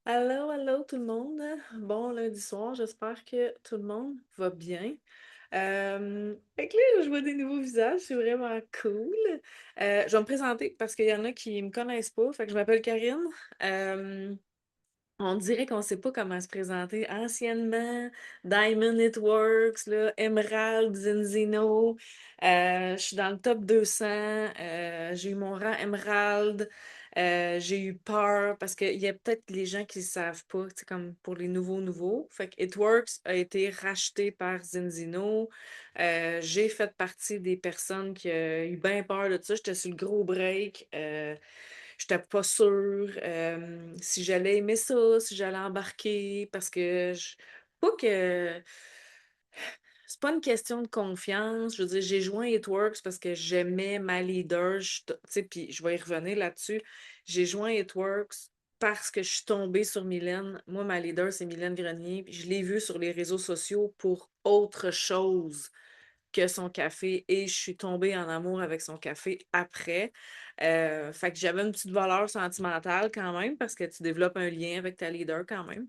Allô, allô tout le monde. Bon lundi soir, j'espère que tout le monde va bien. Fait que là, je vois des nouveaux visages, c'est vraiment cool. Je vais me présenter parce qu'il y en a qui me connaissent pas. Fait que je m'appelle Karine. Euh, on dirait qu'on sait pas comment se présenter. Anciennement, Diamond Networks, là, Emerald, Zinzino. Je suis dans le top 200. J'ai eu mon rang Emerald. J'ai eu peur parce qu'il y a peut-être les gens qui ne savent pas, c'est comme pour les nouveaux. Fait que It Works a été racheté par Zinzino. J'ai fait partie des personnes qui ont eu bien peur de ça. J'étais sur le gros break. J'étais pas sûre si j'allais aimer ça, si j'allais embarquer, parce que pas que c'est pas une question de confiance. Je veux dire, j'ai joint It Works parce que j'aimais ma leader, tu sais, puis je vais y revenir là-dessus. J'ai joint It Works parce que je suis tombée sur Mylène. Moi, ma leader, c'est Mylène Grenier. Puis je l'ai vue sur les réseaux sociaux pour autre chose que son café et je suis tombée en amour avec son café après. Fait que j'avais une petite valeur sentimentale quand même parce que tu développes un lien avec ta leader quand même.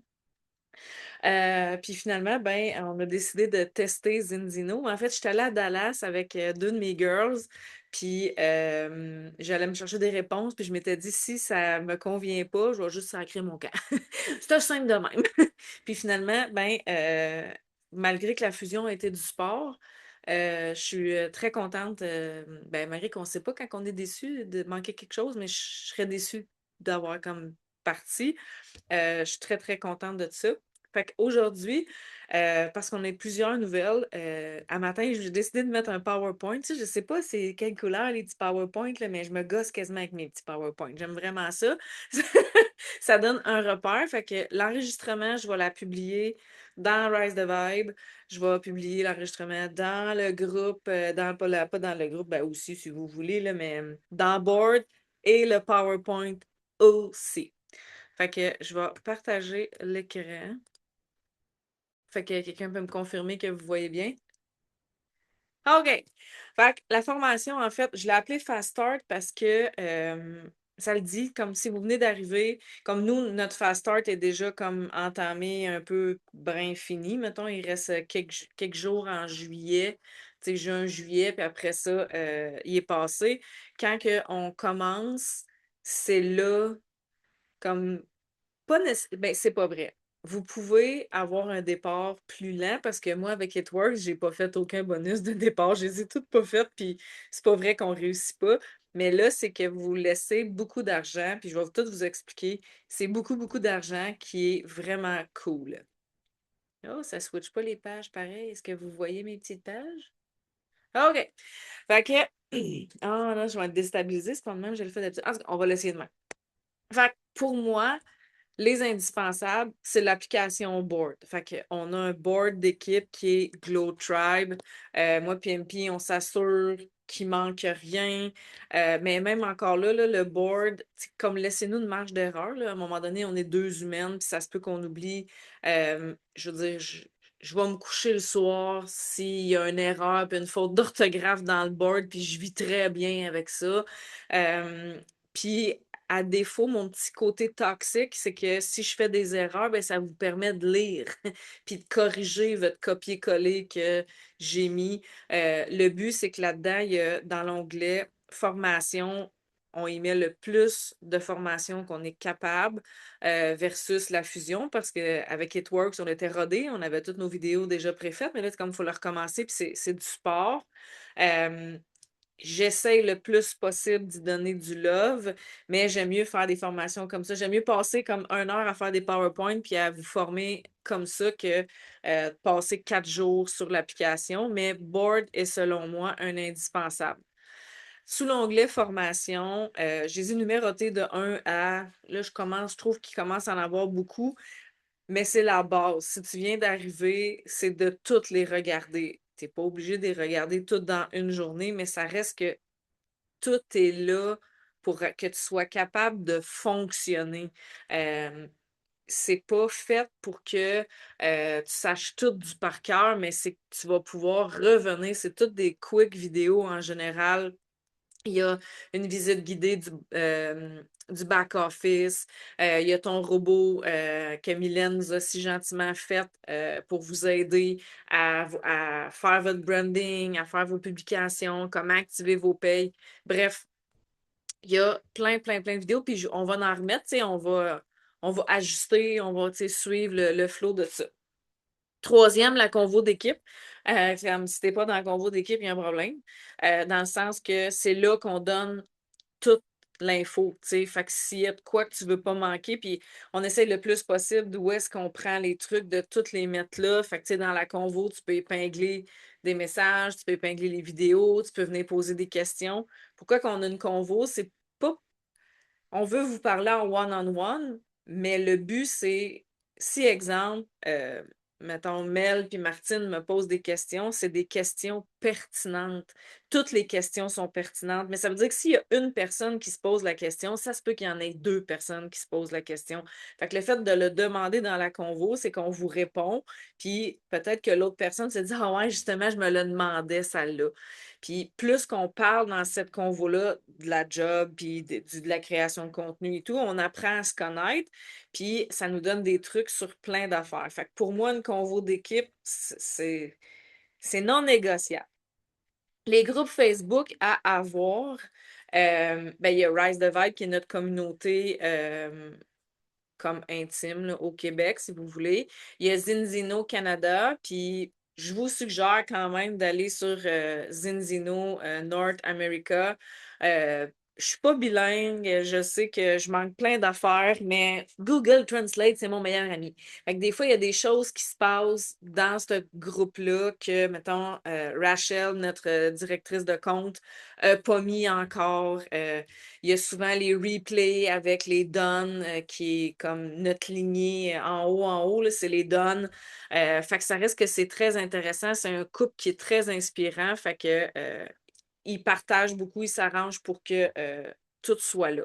Puis finalement, ben, on a décidé de tester Zinzino. En fait, j'étais allée à Dallas avec deux de mes girls, puis j'allais me chercher des réponses, puis je m'étais dit, si ça me convient pas, je vais juste sacrer mon camp. C'était simple de même. Puis finalement, ben, malgré que la fusion a été du sport, je suis très contente, ben, malgré qu'on ne sait pas quand on est déçu de manquer quelque chose, mais je serais déçue d'avoir comme parti. Je suis très, très contente de ça. Fait qu'aujourd'hui, parce qu'on a plusieurs nouvelles, à matin, j'ai décidé de mettre un PowerPoint. Tu sais, je sais pas c'est quelle couleur les petits PowerPoint, là, mais je me gosse quasiment avec mes petits PowerPoint. J'aime vraiment ça. Ça donne un repère. Fait que l'enregistrement, je vais la publier dans Rise the Vibe. Je vais publier l'enregistrement dans le groupe, pas dans le groupe, ben aussi si vous voulez, là, mais dans Board et le PowerPoint aussi. Fait que je vais partager l'écran. Fait que quelqu'un peut me confirmer que vous voyez bien. OK. Fait que la formation, en fait, je l'ai appelée Fast Start parce que ça le dit comme si vous venez d'arriver. Comme nous, notre Fast Start est déjà comme entamé, un peu brin fini. Mettons, il reste quelques jours en juillet. Tu sais, juin, juillet, puis après ça, il est passé. Quand on commence, c'est là, comme pas ben, c'est pas vrai. Vous pouvez avoir un départ plus lent parce que moi, avec It Works, j'ai pas fait aucun bonus de départ. Je les ai toutes pas faites, puis c'est pas vrai qu'on réussit pas. Mais là, c'est que vous laissez beaucoup d'argent, puis je vais tout vous expliquer. C'est beaucoup, beaucoup d'argent qui est vraiment cool. Oh, ça switch pas les pages pareil. Est-ce que vous voyez mes petites pages? OK. Fait que. Ah là, je vais être déstabilisée. C'est pas de même, je le fais d'habitude. En tout cas, on va l'essayer demain. Fait que pour moi, les indispensables, c'est l'application Board. Fait qu'on a un board d'équipe qui est Glow Tribe. Moi, PMP, on s'assure qu'il manque rien. Mais même encore là, le board, comme laissez-nous une marge d'erreur. Là. À un moment donné, on est deux humaines, puis ça se peut qu'on oublie. Je veux dire, je vais me coucher le soir s'il y a une erreur puis une faute d'orthographe dans le board, puis je vis très bien avec ça. Puis à défaut, mon petit côté toxique, c'est que si je fais des erreurs, ben, ça vous permet de lire puis de corriger votre copier-coller que j'ai mis. Le but, c'est que là-dedans, il y a dans l'onglet formation, on y met le plus de formation qu'on est capable versus la fusion parce qu'avec It Works, on était rodés, on avait toutes nos vidéos déjà préfaites, mais là, c'est comme il faut le recommencer, puis c'est du sport. Euh, J'essaie le plus possible d'y donner du love, mais j'aime mieux faire des formations comme ça. J'aime mieux passer comme 1 heure à faire des PowerPoint puis à vous former comme ça que passer 4 jours sur l'application. Mais Board est selon moi un indispensable. Sous l'onglet formation, je les ai numérotés de 1 à, là je trouve qu'il commence à en avoir beaucoup, mais c'est la base. Si tu viens d'arriver, c'est de toutes les regarder. Tu n'es pas obligé de les regarder toutes dans une journée, mais ça reste que tout est là pour que tu sois capable de fonctionner. Euh, c'est pas fait pour que tu saches tout du par cœur, mais c'est que tu vas pouvoir revenir. C'est toutes des quick vidéos en général Il y a une visite guidée du back-office. Il y a ton robot que Mylène nous a si gentiment fait pour vous aider à faire votre branding, à faire vos publications, comment activer vos payes. Bref, il y a plein, plein, plein de vidéos. Puis on va en remettre, tu sais, on va ajuster, on va, tu sais, suivre le flow de ça. Troisième, la convo d'équipe. Comme si t'es pas dans la convo d'équipe, il y a un problème. Dans le sens que c'est là qu'on donne toute l'info, tu sais. Fait que s'il y a de quoi que tu veux pas manquer, puis on essaie le plus possible d'où est-ce qu'on prend les trucs, de toutes les mettre là. Fait que, tu sais, dans la convo, tu peux épingler des messages, tu peux épingler les vidéos, tu peux venir poser des questions. Pourquoi qu'on a une convo? C'est pas on veut vous parler en one-on-one, mais le but, c'est, si exemple, mettons, Mel puis Martine me posent des questions, c'est des questions pertinentes. Toutes les questions sont pertinentes, mais ça veut dire que s'il y a une personne qui se pose la question, ça se peut qu'il y en ait deux personnes qui se posent la question. Fait que le fait de le demander dans la convo, c'est qu'on vous répond, puis peut-être que l'autre personne se dit, ah ouais, justement, je me le demandais, celle-là. Puis plus qu'on parle dans cette convo-là de la job, puis de la création de contenu et tout, on apprend à se connaître, puis ça nous donne des trucs sur plein d'affaires. Fait que pour moi, une convo d'équipe, c'est non négociable. Les groupes Facebook à avoir, ben, il y a Rise the Vibe qui est notre communauté comme intime là, au Québec, si vous voulez. Il y a Zinzino Canada, puis je vous suggère quand même d'aller sur Zinzino North America. Je suis pas bilingue, je sais que je manque plein d'affaires, mais Google Translate, c'est mon meilleur ami. Fait que des fois, il y a des choses qui se passent dans ce groupe-là que, mettons, Rachel, notre directrice de compte, pas mis encore. Il y a souvent les replays avec les Dons, qui est comme notre lignée en haut, là, c'est les Dons. Fait que ça reste que c'est très intéressant. C'est un couple qui est très inspirant. Fait que ils partagent beaucoup, ils s'arrangent pour que tout soit là.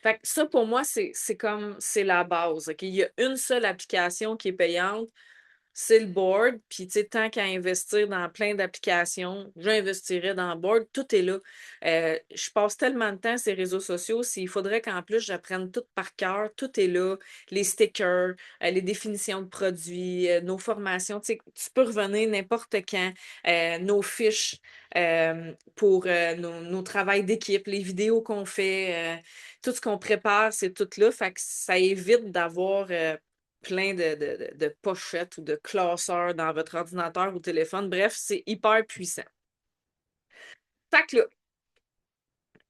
Fait que ça, pour moi, c'est comme c'est la base. OK? Il y a une seule application qui est payante, c'est le board. Puis, tu sais, tant qu'à investir dans plein d'applications, j'investirais dans le board. Tout est là. Je passe tellement de temps sur ces réseaux sociaux. S'il faudrait qu'en plus, j'apprenne tout par cœur, tout est là. Les stickers, les définitions de produits, nos formations. Tu sais, tu peux revenir n'importe quand. Nos fiches pour nos travails d'équipe, les vidéos qu'on fait, tout ce qu'on prépare, c'est tout là. Fait que ça évite d'avoir plein de pochettes ou de classeurs dans votre ordinateur ou téléphone. Bref, c'est hyper puissant. Fait que là,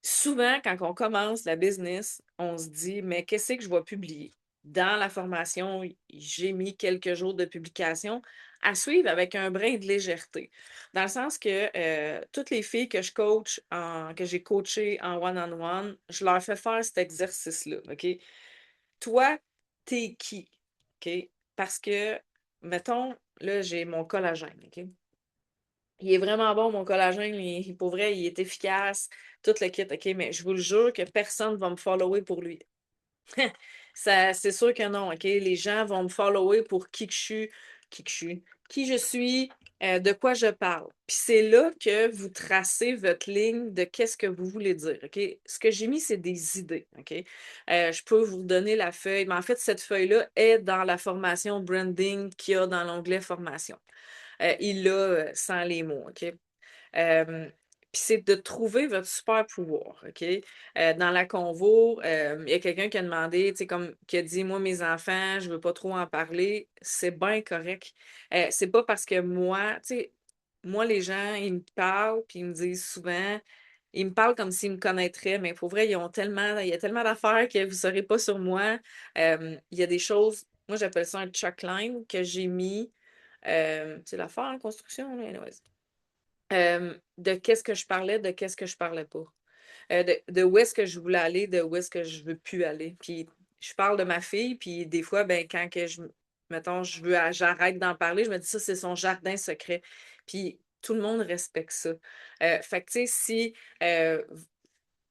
souvent, quand on commence la business, on se dit, mais qu'est-ce que je vais publier? Dans la formation, j'ai mis quelques jours de publication à suivre avec un brin de légèreté. Dans le sens que toutes les filles que je coach, que j'ai coachées en one-on-one, je leur fais faire cet exercice-là. OK? Toi, t'es qui? OK? Parce que, mettons, là, j'ai mon collagène. OK? Il est vraiment bon, mon collagène. Pour vrai, il est efficace. Tout le kit. OK? Mais je vous le jure que personne ne va me follower pour lui. Ça, c'est sûr que non, OK? Les gens vont me follower pour qui je suis, de quoi je parle. Puis c'est là que vous tracez votre ligne de qu'est-ce que vous voulez dire, OK? Ce que j'ai mis, c'est des idées, OK? Je peux vous donner la feuille, mais en fait, cette feuille-là est dans la formation branding qu'il y a dans l'onglet formation. Il l'a sans les mots, OK? Euh, Puis c'est de trouver votre super pouvoir, OK? Dans la convo, il y a quelqu'un qui a demandé, tu sais, comme, qui a dit, moi, mes enfants, je veux pas trop en parler. C'est bien correct. C'est pas parce que moi, tu sais, moi, les gens, ils me parlent, puis ils me disent souvent, ils me parlent comme s'ils me connaîtraient, mais pour vrai, il y a tellement d'affaires que vous saurez pas sur moi. Il y a des choses, moi, j'appelle ça un checkline que j'ai mis, c'est l'affaire en construction, là, anyways. De qu'est-ce que je parlais, de qu'est-ce que je parlais pas. De où est-ce que je voulais aller, de où est-ce que je veux plus aller. Puis je parle de ma fille, puis des fois, ben, quand que mettons, j'arrête d'en parler, je me dis ça, c'est son jardin secret. Puis tout le monde respecte ça. Fait que, tu sais, si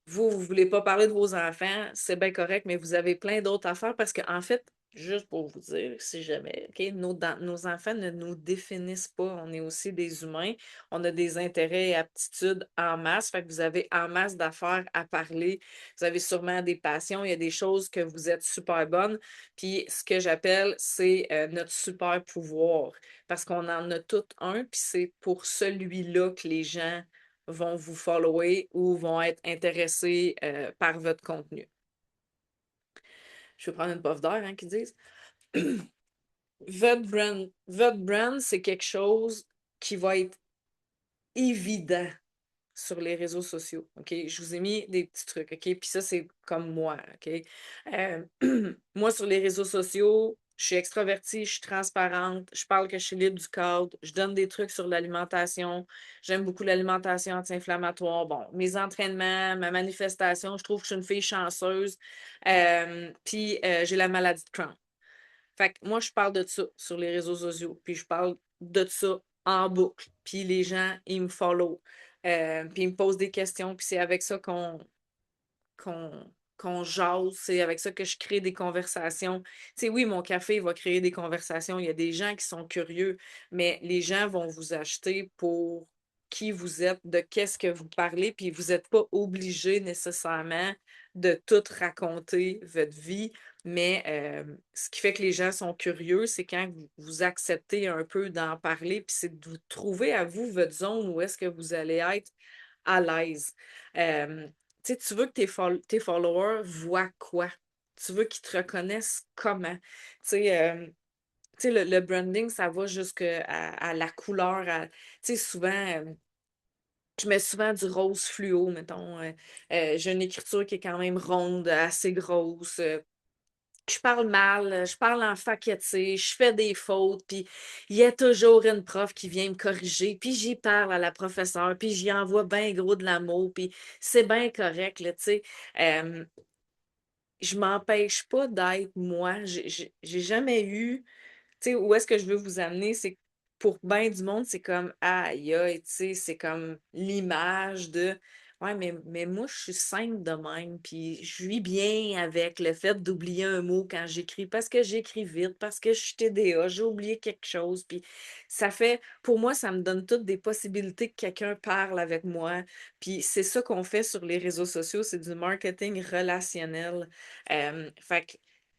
vous voulez pas parler de vos enfants, c'est bien correct, mais vous avez plein d'autres affaires parce qu'en fait, Juste pour vous dire, si jamais, OK, nos enfants ne nous définissent pas. On est aussi des humains. On a des intérêts et aptitudes en masse. Fait que vous avez en masse d'affaires à parler. Vous avez sûrement des passions. Il y a des choses que vous êtes super bonnes. Puis ce que j'appelle, c'est notre super pouvoir. Parce qu'on en a tout un. Puis c'est pour celui-là que les gens vont vous follower ou vont être intéressés par votre contenu. Je vais prendre une puff d'air, hein, qu'ils disent. Votre brand, c'est quelque chose qui va être évident sur les réseaux sociaux. OK? Je vous ai mis des petits trucs. OK? Puis ça, c'est comme moi. OK? Euh, moi, sur les réseaux sociaux, je suis extravertie, je suis transparente, je parle que je suis libre du cadre, je donne des trucs sur l'alimentation. J'aime beaucoup l'alimentation anti-inflammatoire. Bon, mes entraînements, ma manifestation, je trouve que je suis une fille chanceuse. Puis j'ai la maladie de Crohn. Fait que moi, je parle de ça sur les réseaux sociaux, puis je parle de ça en boucle. Puis les gens, ils me follow, puis ils me posent des questions, puis c'est avec ça qu'on qu'on jase, c'est avec ça que je crée des conversations. Tu sais, oui, mon café va créer des conversations. Il y a des gens qui sont curieux, mais les gens vont vous acheter pour qui vous êtes, de qu'est-ce que vous parlez, puis vous n'êtes pas obligé nécessairement de tout raconter votre vie, mais ce qui fait que les gens sont curieux, c'est quand vous acceptez un peu d'en parler, puis c'est de vous trouver à vous votre zone où est-ce que vous allez être à l'aise. Tu sais, tu veux que tes followers voient quoi? Tu veux qu'ils te reconnaissent comment? Tu sais, le branding, ça va jusqu'à à la couleur. Tu sais, souvent, je mets souvent du rose fluo, mettons. J'ai une écriture qui est quand même ronde, assez grosse. Je parle mal, je parle en faqueté, je fais des fautes, puis il y a toujours une prof qui vient me corriger, puis j'y parle à la professeure, puis j'y envoie bien gros de l'amour, puis c'est bien correct, là, tu sais. Euh, je m'empêche pas d'être moi. J'ai jamais eu, tu sais, où est-ce que je veux vous amener, c'est que pour bien du monde, c'est comme aïe, aïe, tu sais, c'est comme l'image de ouais, mais moi, je suis simple de même, puis je vis bien avec le fait d'oublier un mot quand j'écris, parce que j'écris vite, parce que je suis TDA, j'ai oublié quelque chose, puis ça fait, pour moi, ça me donne toutes des possibilités que quelqu'un parle avec moi, puis c'est ça qu'on fait sur les réseaux sociaux, c'est du marketing relationnel. Fait que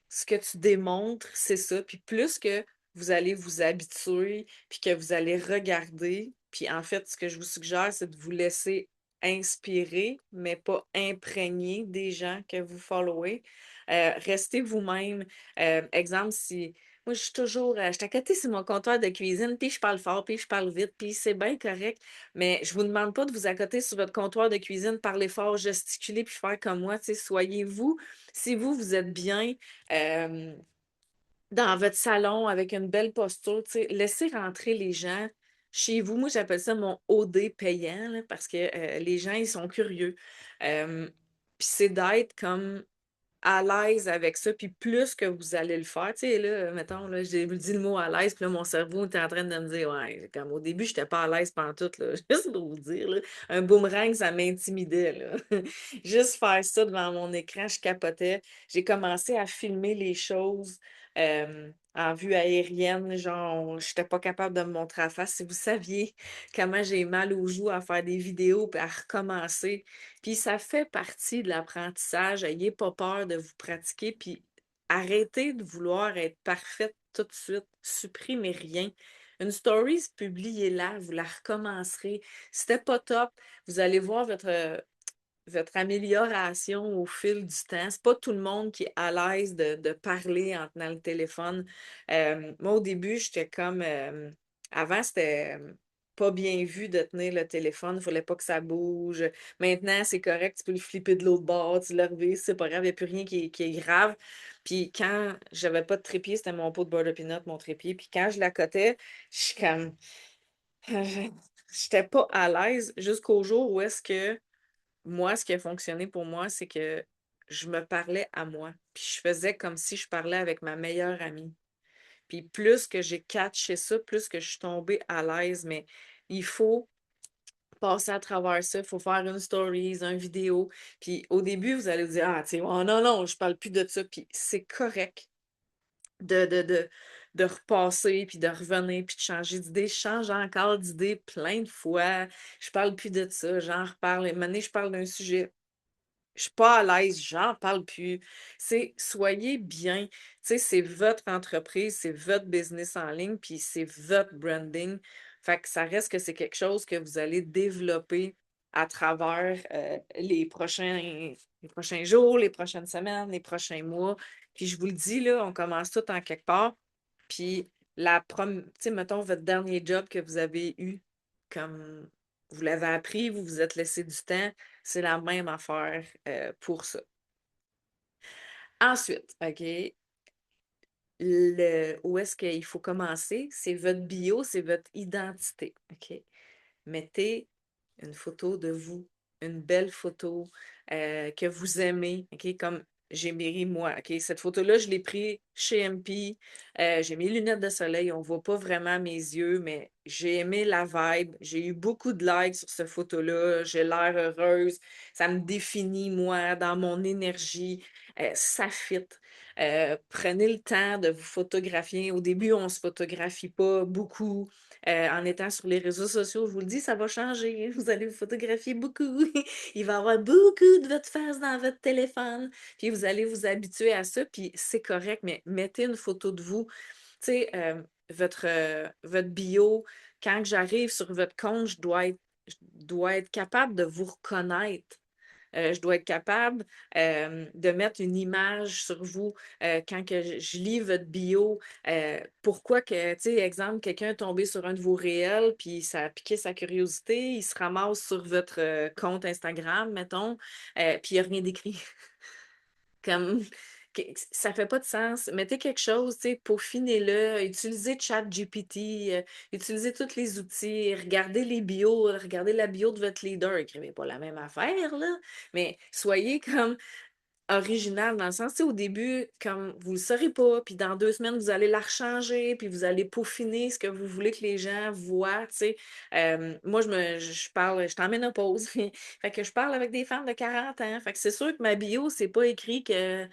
ce que tu démontres, c'est ça. Puis plus que vous allez vous habituer, puis que vous allez regarder, puis en fait, ce que je vous suggère, c'est de vous laisser inspirer, mais pas imprégner des gens que vous followez. Restez vous-même. Exemple, si moi, je suis toujours, je suis à côté sur mon comptoir de cuisine, puis je parle fort, puis je parle vite, puis c'est bien correct. Mais je vous demande pas de vous accoter sur votre comptoir de cuisine, parler fort, gesticuler, puis faire comme moi. Tu sais, soyez vous. Si vous, vous êtes bien euh, dans votre salon avec une belle posture, tu sais, laissez rentrer les gens chez vous. Moi, j'appelle ça mon OD payant, là, parce que les gens, ils sont curieux. Euh, Puis c'est d'être comme à l'aise avec ça, puis plus que vous allez le faire, tu sais, là, mettons, là, j'ai dit le mot à l'aise, puis là, mon cerveau était en train de me dire, ouais, comme au début, j'étais pas à l'aise pantoute, là, juste pour vous dire, là, un boomerang, ça m'intimidait, là. Juste faire ça devant mon écran, je capotais. J'ai commencé à filmer les choses en vue aérienne, genre, j'étais pas capable de me montrer à face. Si vous saviez comment j'ai mal aux joues à faire des vidéos, puis à recommencer, puis ça fait partie de l'apprentissage. Ayez pas peur de vous pratiquer, puis arrêtez de vouloir être parfaite tout de suite. Supprimez rien. Une story, publiez-la, vous la recommencerez. Si c'était pas top, vous allez voir votre amélioration au fil du temps. C'est pas tout le monde qui est à l'aise de parler en tenant le téléphone. Moi, au début, j'étais comme... avant, c'était pas bien vu de tenir le téléphone. Il fallait pas que ça bouge. Maintenant, c'est correct. Tu peux le flipper de l'autre bord, tu le lever. C'est pas grave. Il n'y a plus rien qui est grave. Puis quand j'avais pas de trépied, c'était mon pot de beurre de peanut, mon trépied. Puis quand je l'accotais, je suis comme... J'étais pas à l'aise jusqu'au jour où est-ce que moi, ce qui a fonctionné pour moi, c'est que je me parlais à moi. Puis je faisais comme si je parlais avec ma meilleure amie. Puis plus que j'ai catché ça, plus que je suis tombée à l'aise. Mais il faut passer à travers ça. Il faut faire une stories, une vidéo. Puis au début, vous allez vous dire, ah, tu sais, oh, non, non, je parle plus de ça. Puis c'est correct. de, de, de, de repasser, puis de revenir, puis de changer d'idée. Je change encore d'idée plein de fois. Je parle plus de ça. J'en reparle. Maintenant, je parle d'un sujet. Je suis pas à l'aise, j'en parle plus. C'est soyez bien. Tu sais, c'est votre entreprise, c'est votre business en ligne, puis c'est votre branding. Fait que ça reste que c'est quelque chose que vous allez développer à travers les prochains jours, les prochaines semaines, les prochains mois. Puis je vous le dis, là, on commence tout en quelque part. Puis tu sais, mettons votre dernier job que vous avez eu, comme vous l'avez appris, vous vous êtes laissé du temps, c'est la même affaire pour ça. Ensuite, OK, où est-ce qu'il faut commencer? C'est votre bio, c'est votre identité. OK? Mettez une photo de vous, une belle photo que vous aimez, OK? Comme j'ai mis moi, OK? Cette photo-là, je l'ai prise chez MP. J'ai mes lunettes de soleil, on ne voit pas vraiment mes yeux, mais j'ai aimé la vibe. J'ai eu beaucoup de likes sur cette photo-là. J'ai l'air heureuse. Ça me définit, moi, dans mon énergie. Ça fit. Prenez le temps de vous photographier. Au début, on ne se photographie pas beaucoup. En étant sur les réseaux sociaux, je vous le dis, ça va changer. Vous allez vous photographier beaucoup. Il va y avoir beaucoup de votre face dans votre téléphone. Puis vous allez vous habituer à ça. Puis c'est correct, mais mettez une photo de vous. Tu sais, votre bio, quand j'arrive sur votre compte, je dois être capable de vous reconnaître. Je dois être capable de mettre une image sur vous quand que je lis votre bio. Pourquoi que, tu sais, exemple, quelqu'un est tombé sur un de vos réels, puis ça a piqué sa curiosité, il se ramasse sur votre compte Instagram, mettons, puis il n'y a rien d'écrit. Comme, ça fait pas de sens. Mettez quelque chose, tu sais, peaufinez-le, utilisez ChatGPT, utilisez tous les outils, regardez les bios, regardez la bio de votre leader. Écrivez pas la même affaire, là, mais soyez comme original dans le sens, tu sais, au début, comme vous le saurez pas, puis dans 2 semaines, vous allez la rechanger, puis vous allez peaufiner ce que vous voulez que les gens voient, tu sais. Moi, je parle, je suis en ménopause, fait que je parle avec des femmes de 40 ans, fait que c'est sûr que ma bio, c'est pas écrit que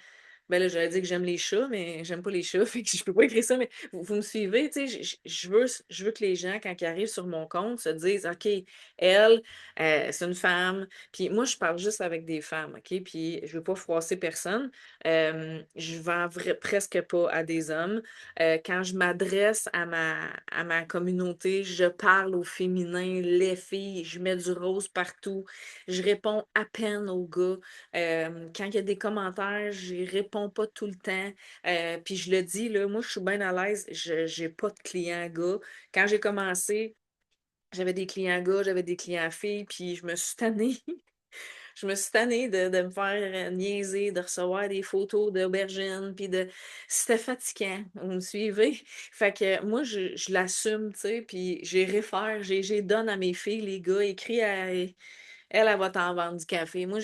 ben là, j'allais dire que j'aime les chats, mais j'aime pas les chats, fait que je peux pas écrire ça, mais vous me suivez, tu sais, je veux que les gens, quand ils arrivent sur mon compte, se disent, OK, elle, c'est une femme, puis moi, je parle juste avec des femmes, OK, puis je veux pas froisser personne, je vends presque pas à des hommes. Quand je m'adresse à ma communauté, je parle au féminin, les filles, je mets du rose partout, je réponds à peine aux gars. Quand il y a des commentaires, j'y réponds pas tout le temps. Puis je le dis, là, moi, je suis bien à l'aise. Je j'ai pas de clients gars. Quand j'ai commencé, j'avais des clients gars, j'avais des clients filles, puis je me suis tannée. Je me suis tannée de me faire niaiser, de recevoir des photos d'aubergines, puis de... C'était fatigant, vous me suivez? Fait que moi, je l'assume, tu sais, puis j'ai réfère, j'ai donne à mes filles, les gars, écrit à... Elle va t'en vendre du café. Moi,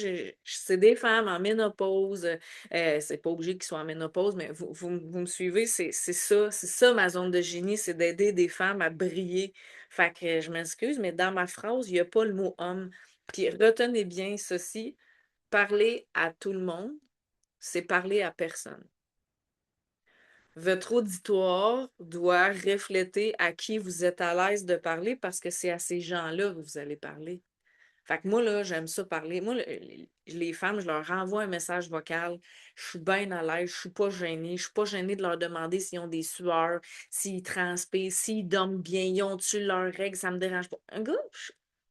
c'est des femmes en ménopause. C'est pas obligé qu'ils soient en ménopause, mais vous me suivez, c'est ça ma zone de génie, c'est d'aider des femmes à briller. Fait que je m'excuse, mais dans ma phrase, il n'y a pas le mot homme. Puis retenez bien ceci, parler à tout le monde, c'est parler à personne. Votre auditoire doit refléter à qui vous êtes à l'aise de parler parce que c'est à ces gens-là que vous allez parler. Fait que moi, là, j'aime ça parler. Moi, les femmes, je leur renvoie un message vocal. Je suis bien à l'aise, je suis pas gênée. Je suis pas gênée de leur demander s'ils ont des sueurs, s'ils transpirent, s'ils dorment bien, ils ont-tu leurs règles, ça me dérange pas. Un gars,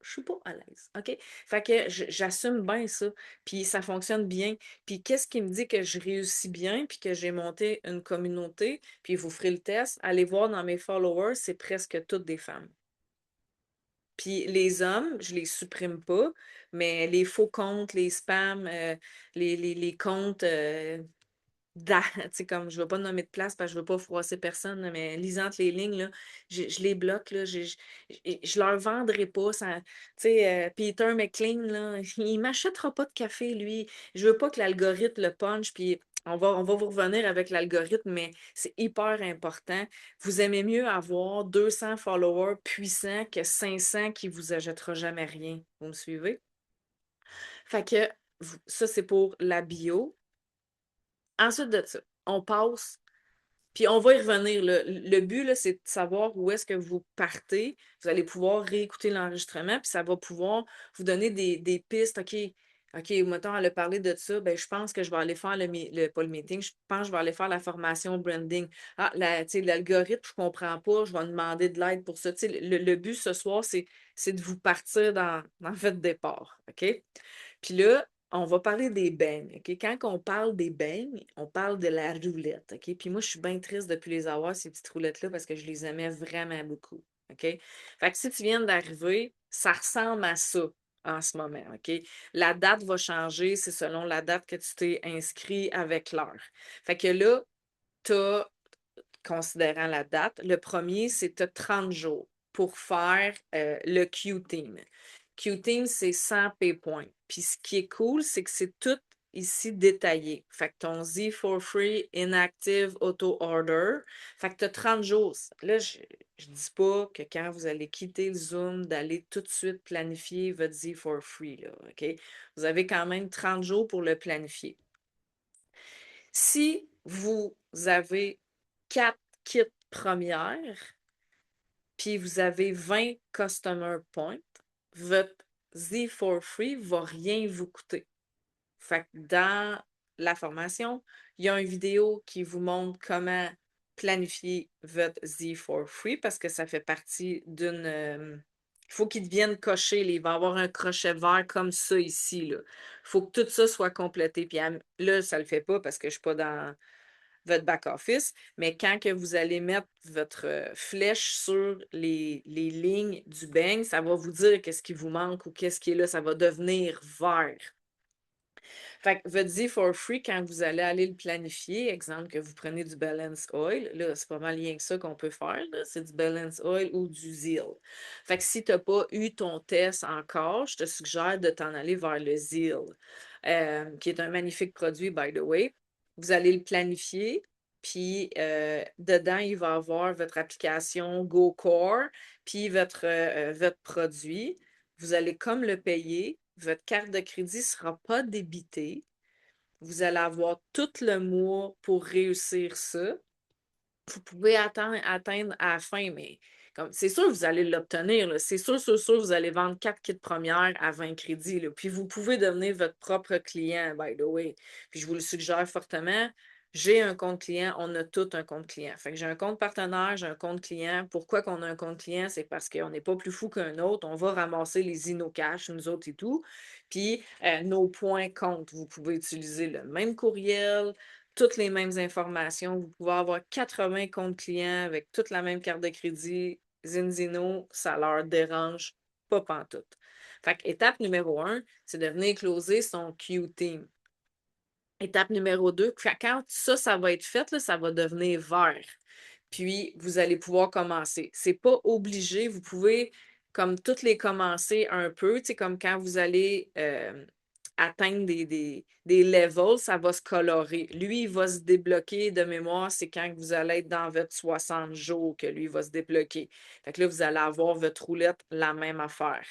je suis pas à l'aise, OK? Fait que j'assume bien ça, puis ça fonctionne bien. Puis qu'est-ce qui me dit que je réussis bien, puis que j'ai monté une communauté, puis vous ferez le test, allez voir dans mes followers, c'est presque toutes des femmes. Puis les hommes, je les supprime pas, mais les faux comptes, les spams, les comptes tu sais, comme je ne vais pas nommer de place parce que je ne veux pas froisser personne, là, mais lisant entre les lignes, là, je les bloque, là, je leur vendrai pas. Tu sais, Peter McLean, là, il m'achètera pas de café, lui. Je veux pas que l'algorithme le punch, puis on va vous revenir avec l'algorithme, mais c'est hyper important. Vous aimez mieux avoir 200 followers puissants que 500 qui vous achètera jamais rien. Vous me suivez? Fait que ça, c'est pour la bio. Ensuite de ça, on passe Puis on va y revenir, là. Le but, là, c'est de savoir où est-ce que vous partez. Vous allez pouvoir réécouter l'enregistrement, puis ça va pouvoir vous donner des pistes. OK, mettons, elle a parlé de ça, ben, je pense que je vais aller faire pas le meeting, je pense que je vais aller faire la formation branding. Ah, tu sais, l'algorithme, je comprends pas, je vais demander de l'aide pour ça. Tu sais, le but ce soir, c'est de vous partir dans votre départ. OK? Puis là, on va parler des beignes, OK? Quand on parle des beignes, on parle de la roulette, OK? Puis moi, je suis bien triste de ne plus les avoir, ces petites roulettes-là, parce que je les aimais vraiment beaucoup, OK? Fait que si tu viens d'arriver, ça ressemble à ça en ce moment, OK? La date va changer, c'est selon la date que tu t'es inscrit avec l'heure. Fait que là, tu as, considérant la date, le premier, c'est tu as 30 jours pour faire le Q-Team. Q-Team, c'est 100 P points. Puis ce qui est cool, c'est que c'est tout ici détaillé. Fait que ton Z for free, inactive, auto-order. Fait que tu as 30 jours. Là, je ne dis pas que quand vous allez quitter le Zoom, d'aller tout de suite planifier votre Z for free, là, OK? Vous avez quand même 30 jours pour le planifier. Si vous avez 4 kits premières, puis vous avez 20 customer points, votre Z for free ne va rien vous coûter. Fait que dans la formation, il y a une vidéo qui vous montre comment planifier votre Z for free parce que ça fait partie d'une. Il faut qu'il devienne coché. Il va y avoir un crochet vert comme ça ici. Il faut que tout ça soit complété. Puis là, ça ne le fait pas parce que je ne suis pas dans votre back-office, mais quand que vous allez mettre votre flèche sur les lignes du beigne, ça va vous dire qu'est-ce qui vous manque ou qu'est-ce qui est là. Ça va devenir vert. Fait que votre Z for free, quand vous allez aller le planifier, exemple que vous prenez du Balance Oil, là, c'est pas mal rien que ça qu'on peut faire, c'est du Balance Oil ou du Zeal. Fait que si tu n'as pas eu ton test encore, je te suggère de t'en aller vers le Zeal, qui est un magnifique produit, by the way. Vous allez le planifier, puis dedans, il va y avoir votre application GoCore, puis votre produit. Vous allez comme le payer. Votre carte de crédit ne sera pas débitée. Vous allez avoir tout le mois pour réussir ça. Vous pouvez atteindre à la fin, mais c'est sûr que vous allez l'obtenir. C'est sûr, vous allez vendre 4 kits premières à 20 crédits. Là. Puis vous pouvez devenir votre propre client, by the way. Puis je vous le suggère fortement. J'ai un compte client, on a tout un compte client. Fait que j'ai un compte partenaire, j'ai un compte client. Pourquoi qu'on a un compte client? C'est parce qu'on n'est pas plus fou qu'un autre. On va ramasser les InnoCash, nous autres et tout. Puis nos points comptent. Vous pouvez utiliser le même courriel, toutes les mêmes informations. Vous pouvez avoir 80 comptes clients avec toute la même carte de crédit. Zinzino, ça leur dérange pas pantoute. Fait que étape numéro 1, c'est de venir closer son Q-Team. Étape numéro 2, quand ça va être fait, là, ça va devenir vert. Puis, vous allez pouvoir commencer. C'est pas obligé. Vous pouvez, comme toutes les commencer un peu, tu sais, comme quand vous allez atteindre des levels, ça va se colorer. Lui, il va se débloquer de mémoire, c'est quand vous allez être dans votre 60 jours que lui va se débloquer. Fait que là, vous allez avoir votre roulette, la même affaire.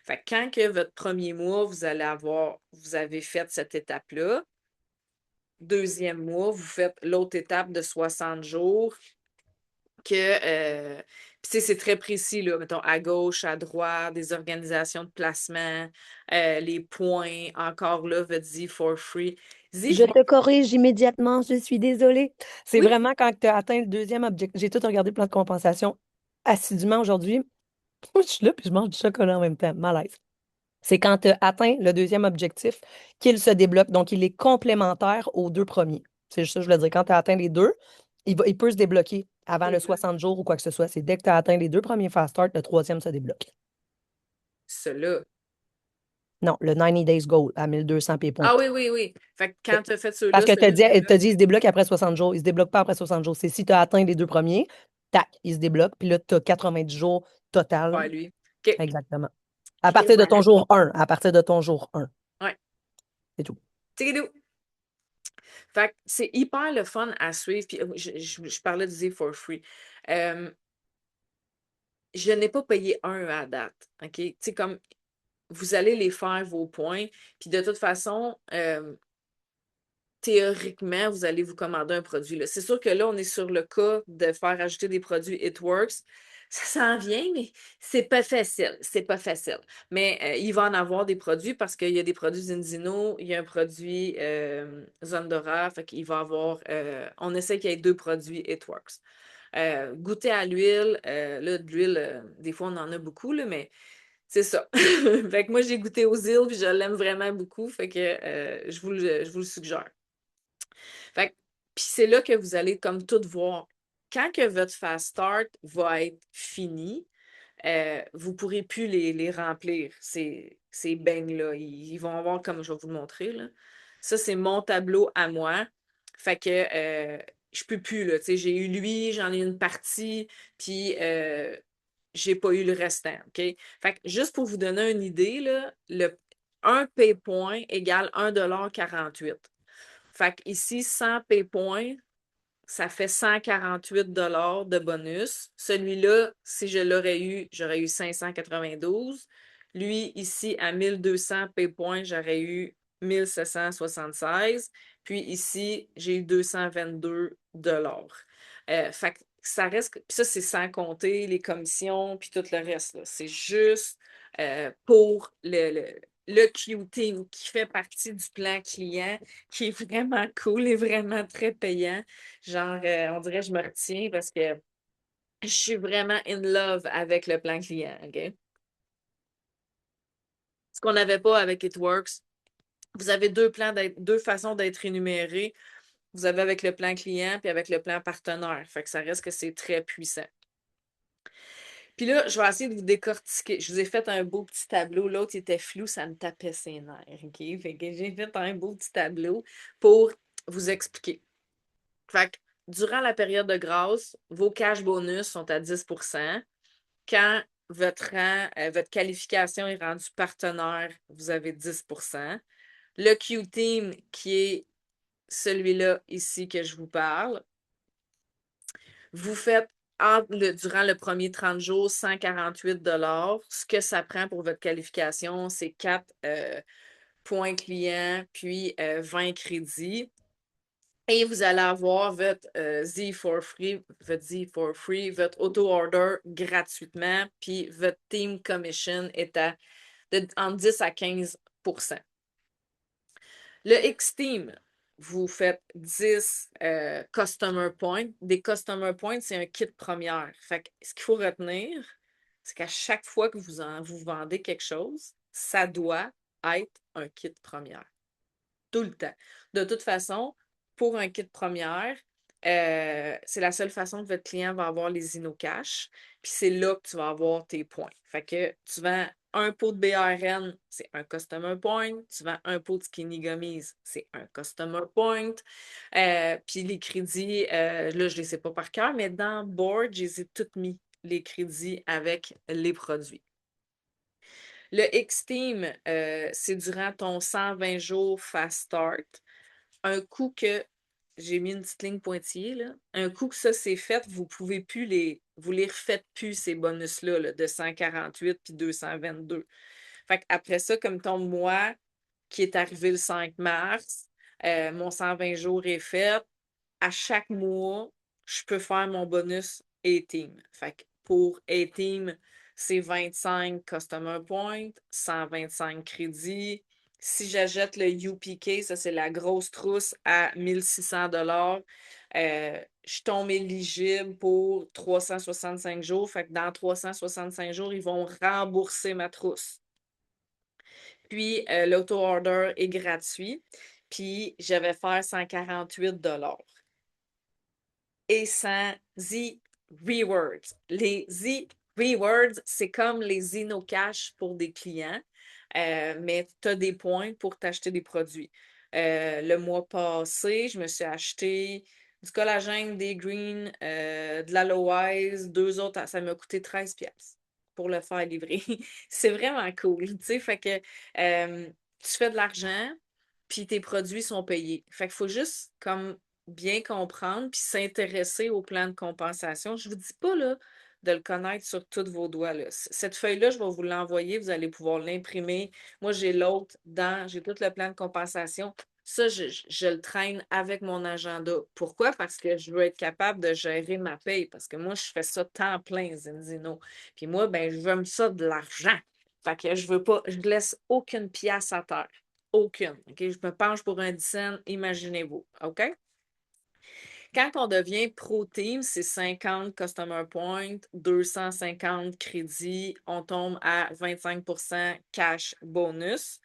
Fait que quand que votre premier mois, vous avez fait cette étape-là, deuxième mois, vous faites l'autre étape de 60 jours puis c'est très précis, là, mettons, à gauche, à droite, des organisations de placement, les points, encore là, votre Z for free. Z Je for te corrige immédiatement, je suis désolée. C'est Oui, vraiment quand tu as atteint le deuxième objectif. J'ai tout regardé le plan de compensation assidûment aujourd'hui. Je suis là puis je mange du chocolat en même temps. Malaise. C'est quand tu as atteint le deuxième objectif qu'il se débloque. Donc, il est complémentaire aux deux premiers. C'est juste ça, que je voulais dire. Quand tu as atteint les deux, il peut se débloquer avant le exact. 60 jours ou quoi que ce soit. C'est dès que tu as atteint les deux premiers fast start, le troisième se débloque. Cela. Non, le 90 days goal à 1200 points. Ah oui, oui, oui. Fait que quand tu as fait Parce ceux-là, que celui-là se elle te débloque. dit, il se débloque après 60 jours. Il se débloque pas après 60 jours. C'est si tu as atteint les deux premiers, tac, il se débloque. Puis là, tu as 90 jours total. Ouais, lui. OK. Exactement. À Et partir de ton voilà. jour 1. À partir de ton jour 1. Ouais. C'est tout. Tigidou. Fait que c'est hyper le fun à suivre. Puis je parlais du Z for free. Euh, je n'ai pas payé un à date. OK? Tu sais, comme vous allez les faire, vos points. Puis de toute façon, théoriquement, vous allez vous commander un produit, là. C'est sûr que là, on est sur le cas de faire ajouter des produits It Works. Ça s'en vient, mais c'est pas facile. C'est pas facile. Mais il va en avoir des produits parce qu'il y a des produits Zinzino, il y a un produit Zondora, fait qu'il va avoir. On essaie qu'il y ait 2 produits It Works. Goûter à l'huile, là, de l'huile, des fois, on en a beaucoup, là, mais c'est ça. Fait que moi, j'ai goûté aux îles, puis je l'aime vraiment beaucoup, fait que je vous le suggère. Fait que, puis c'est là que vous allez comme tout voir. Quand que votre fast start va être fini, vous ne pourrez plus les remplir, ces beignes-là. Ils vont avoir, comme je vais vous le montrer, là. Ça, c'est mon tableau à moi. Fait que je peux plus, là. Tu sais, j'ai eu lui, j'en ai une partie, puis j'ai pas eu le restant, OK? Fait que juste pour vous donner une idée, là, un pay point égale 1,48 $. Fait que ici, 100 pay points, ça fait 148 de bonus. Celui-là, si je l'aurais eu, j'aurais eu 592. Lui, ici, à 1200 pay points, j'aurais eu 1776. Puis ici, j'ai eu 222 fait que ça reste. Puis ça, c'est sans compter les commissions, puis tout le reste, là. C'est juste pour le Q-Team qui fait partie du plan client, qui est vraiment cool et vraiment très payant. Genre, on dirait que je me retiens parce que je suis vraiment in love avec le plan client, OK? Ce qu'on n'avait pas avec It Works, vous avez deux façons d'être rémunéré. Vous avez avec le plan client puis avec le plan partenaire. Fait que ça reste que c'est très puissant. Puis là, je vais essayer de vous décortiquer. Je vous ai fait un beau petit tableau. L'autre, il était flou, ça me tapait ses nerfs, OK? Fait que j'ai fait un beau petit tableau pour vous expliquer. Fait que durant la période de grâce, vos cash bonus sont à 10%. Quand votre qualification est rendue partenaire, vous avez 10%. Le Q-Team, qui est celui-là ici que je vous parle, vous faites durant le premier 30 jours 148 $. Ce que ça prend pour votre qualification, c'est 4 points clients, puis 20 crédits. Et vous allez avoir votre Z for free, votre auto-order gratuitement, puis votre team commission est entre 10 à 15%. Le X-Team, vous faites 10 customer points. Des customer points, c'est un kit première. Fait que ce qu'il faut retenir, c'est qu'à chaque fois que vous vendez quelque chose, ça doit être un kit première. Tout le temps. De toute façon, pour un kit première, c'est la seule façon que votre client va avoir les InnoCash. Puis c'est là que tu vas avoir tes points. Fait que tu vends un pot de BRN, c'est un customer point. Tu vends un pot de Skinny Gummies, c'est un customer point. Puis les crédits, là, je ne les sais pas par cœur, mais dans Board, je les ai toutes mis, les crédits avec les produits. Le X-Team, c'est durant ton 120 jours Fast Start. Un coup que j'ai mis une petite ligne pointillée, là, un coup que ça c'est fait, vous les refaites plus, ces bonus-là, là, de 148 puis 222. Fait qu'après ça, comme ton mois qui est arrivé le 5 mars, mon 120 jours est fait. À chaque mois, je peux faire mon bonus A-Team. Fait que pour A-Team, c'est 25 Customer Points, 125 crédits. Si j'achète le UPK, ça c'est la grosse trousse à 1600 je tombe éligible pour 365 jours. Fait que dans 365 jours, ils vont rembourser ma trousse. Puis l'auto-order est gratuit. Puis je vais faire 148 et sans Z-Rewards. Les Z-Rewards, c'est comme les InnoCash pour des clients, mais tu as des points pour t'acheter des produits. Le mois passé, je me suis acheté du collagène, des greens, de l'aloès, deux autres, ça m'a coûté 13 pièces pour le faire livrer. C'est vraiment cool, tu sais, fait que tu fais de l'argent, puis tes produits sont payés. Fait qu'il faut juste comme bien comprendre puis s'intéresser au plan de compensation. Je ne vous dis pas là, de le connaître sur tous vos doigts. Là. Cette feuille-là, je vais vous l'envoyer, vous allez pouvoir l'imprimer. Moi, j'ai l'autre j'ai tout le plan de compensation. Ça, je le traîne avec mon agenda. Pourquoi? Parce que je veux être capable de gérer ma paye. Parce que moi, je fais ça temps plein, Zinzino. Puis moi, ben, je veux ça de l'argent. Fait que je veux pas, je laisse aucune pièce à terre. Aucune. OK? Je me penche pour un 10 cents, imaginez-vous. OK? Quand on devient pro team, c'est 50 customer points, 250 crédits, on tombe à 25% cash bonus.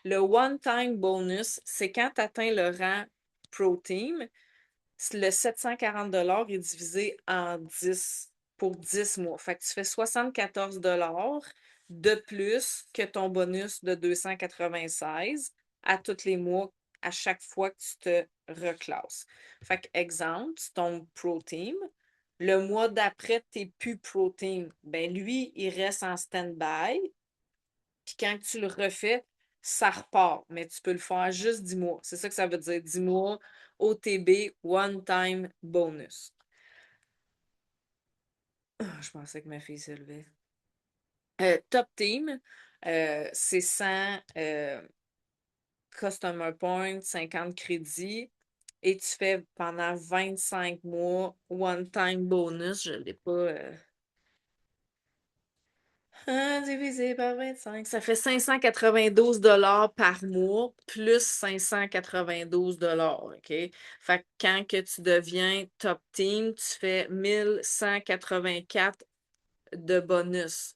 Le one-time bonus, c'est quand tu atteins le rang pro team, le 740 est divisé en 10 pour 10 mois. Fait que tu fais 74 de plus que ton bonus de 296 à tous les mois, à chaque fois que tu te reclasses. Fait que, exemple, tu tombes Pro Team. Le mois d'après, tu n'es plus Pro Team. Ben lui, il reste en stand-by. Puis quand tu le refais, ça repart. Mais tu peux le faire juste 10 mois. C'est ça que ça veut dire. 10 mois, OTB, One Time Bonus. Ah, je pensais que ma fille se levait. Top Team, c'est 100 Customer Points, 50 crédits. Et tu fais pendant 25 mois One Time Bonus. Je ne l'ai pas. Divisé par 25, ça fait 592 par mois plus 592 OK? Fait que quand que tu deviens top team, tu fais 1184 de bonus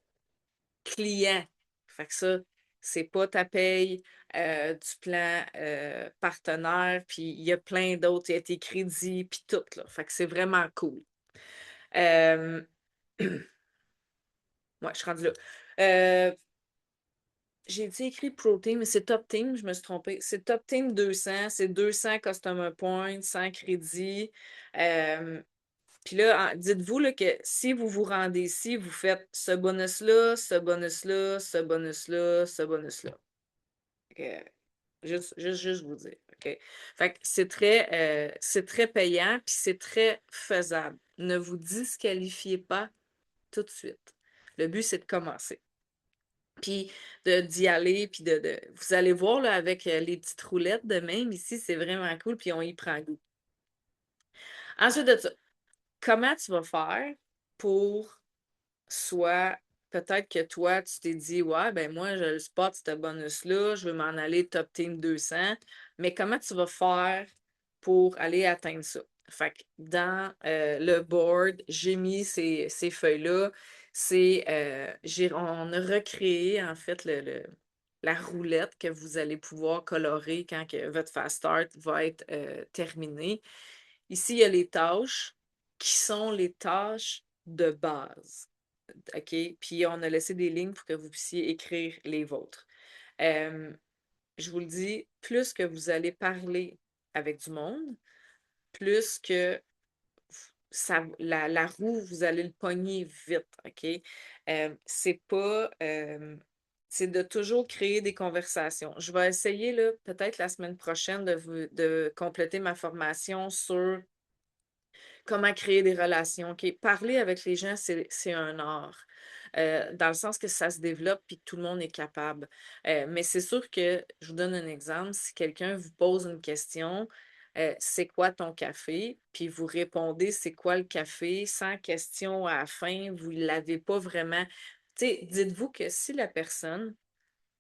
client. Fait que ça, c'est pas ta paye du plan partenaire, puis il y a plein d'autres, il y a tes crédits, puis tout, là. Fait que c'est vraiment cool. Euh, Ouais, je suis rendue là. Euh, J'ai dit écrit Pro Team, mais c'est Top Team, je me suis trompée. C'est Top Team 200, c'est 200 Customer Points, 100 crédits. Euh, Puis là, dites-vous là, que si vous vous rendez ici, vous faites ce bonus-là, ce bonus-là, ce bonus-là, ce bonus-là. Juste vous dire. OK? Fait que c'est très payant, puis c'est très faisable. Ne vous disqualifiez pas tout de suite. Le but, c'est de commencer puis d'y aller, puis vous allez voir là, avec les petites roulettes de même ici, c'est vraiment cool, puis on y prend goût. Ensuite de ça, comment tu vas faire pour soit peut-être que toi, tu t'es dit, ouais, ben moi, je le spot, ce bonus-là, je veux m'en aller top team 200, mais comment tu vas faire pour aller atteindre ça? Fait que dans le board, j'ai mis ces feuilles-là. On a recréé en fait la roulette que vous allez pouvoir colorer quand que votre fast start va être terminé. Ici, il y a les tâches qui sont les tâches de base. OK? Puis on a laissé des lignes pour que vous puissiez écrire les vôtres. Euh, je vous le dis, plus que vous allez parler avec du monde, plus que la roue, vous allez le pogner vite, OK? C'est pas... c'est de toujours créer des conversations. Je vais essayer, là, peut-être la semaine prochaine, de compléter ma formation sur comment créer des relations. OK? Parler avec les gens, c'est un art. Dans le sens que ça se développe puis que tout le monde est capable. Mais c'est sûr que, je vous donne un exemple, si quelqu'un vous pose une question, c'est quoi ton café? Puis vous répondez, c'est quoi le café? Sans question à la fin, vous ne l'avez pas vraiment. Tu sais, dites-vous que si la personne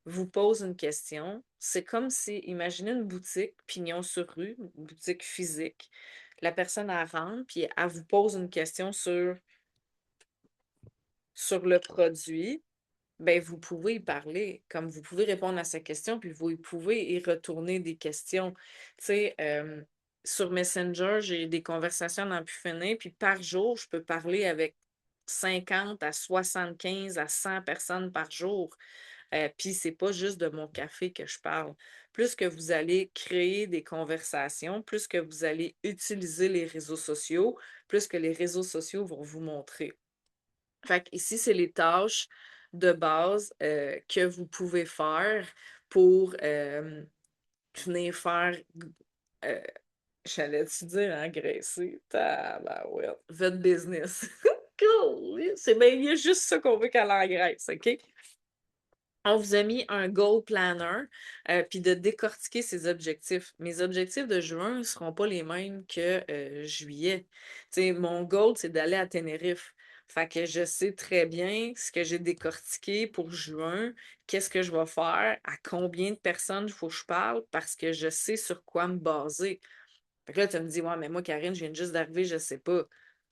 vous pose une question, c'est comme si, imaginez une boutique, pignon sur rue, une boutique physique. La personne, elle rentre, puis elle vous pose une question sur le produit. Ben, vous pouvez y parler, comme vous pouvez répondre à sa question, puis vous pouvez y retourner des questions. Tu sais, sur Messenger, j'ai des conversations dans plus finir, puis par jour, je peux parler avec 50 à 75 à 100 personnes par jour. Puis c'est pas juste de mon café que je parle. Plus que vous allez créer des conversations, plus que vous allez utiliser les réseaux sociaux, plus que les réseaux sociaux vont vous montrer. Fait que ici, c'est les tâches de base que vous pouvez faire pour venir faire, euh, j'allais-tu dire engraisser, tabarouette, votre business. Cool! C'est bien, il y a juste ça qu'on veut qu'elle engraisse, OK? On vous a mis un goal planner, puis de décortiquer ses objectifs. Mes objectifs de juin ne seront pas les mêmes que juillet. Tu sais, mon goal, c'est d'aller à Tenerife. Fait que je sais très bien ce que j'ai décortiqué pour juin, qu'est-ce que je vais faire, à combien de personnes il faut que je parle, parce que je sais sur quoi me baser. Fait que là, tu me dis, ouais, mais moi, Karine, je viens juste d'arriver, je sais pas.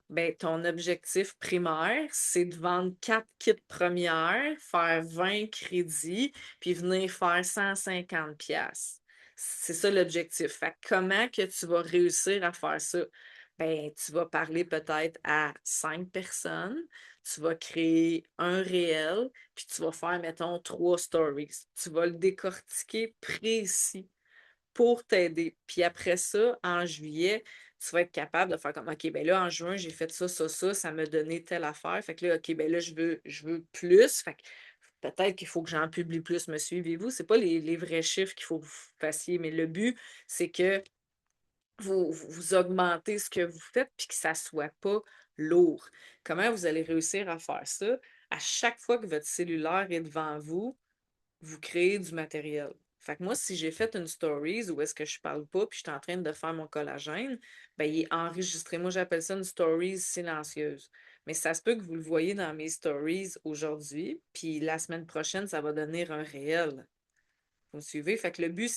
Ben, ton objectif primaire, c'est de vendre 4 kits premières, faire 20 crédits, puis venir faire 150 pièces. C'est ça l'objectif. Fait que comment que tu vas réussir à faire ça? Ben, tu vas parler peut-être à 5 personnes, tu vas créer un réel, puis tu vas faire, mettons, 3 stories. Tu vas le décortiquer précis pour t'aider. Puis après ça, en juillet, tu vas être capable de faire comme, OK, ben là, en juin, j'ai fait ça m'a donné telle affaire. Fait que là, OK, ben là, je veux plus. Fait que peut-être qu'il faut que j'en publie plus, me suivez-vous? C'est pas les vrais chiffres qu'il faut que vous fassiez, mais le but, c'est que vous augmentez ce que vous faites puis que ça soit pas lourd. Comment vous allez réussir à faire ça? À chaque fois que votre cellulaire est devant vous, vous créez du matériel. Fait que moi, si j'ai fait une stories où est-ce que je parle pas puis je suis en train de faire mon collagène, ben il est enregistré. Moi, j'appelle ça une stories silencieuse. Mais ça se peut que vous le voyez dans mes stories aujourd'hui, puis la semaine prochaine, ça va devenir un réel. Vous me suivez? Fait que le but,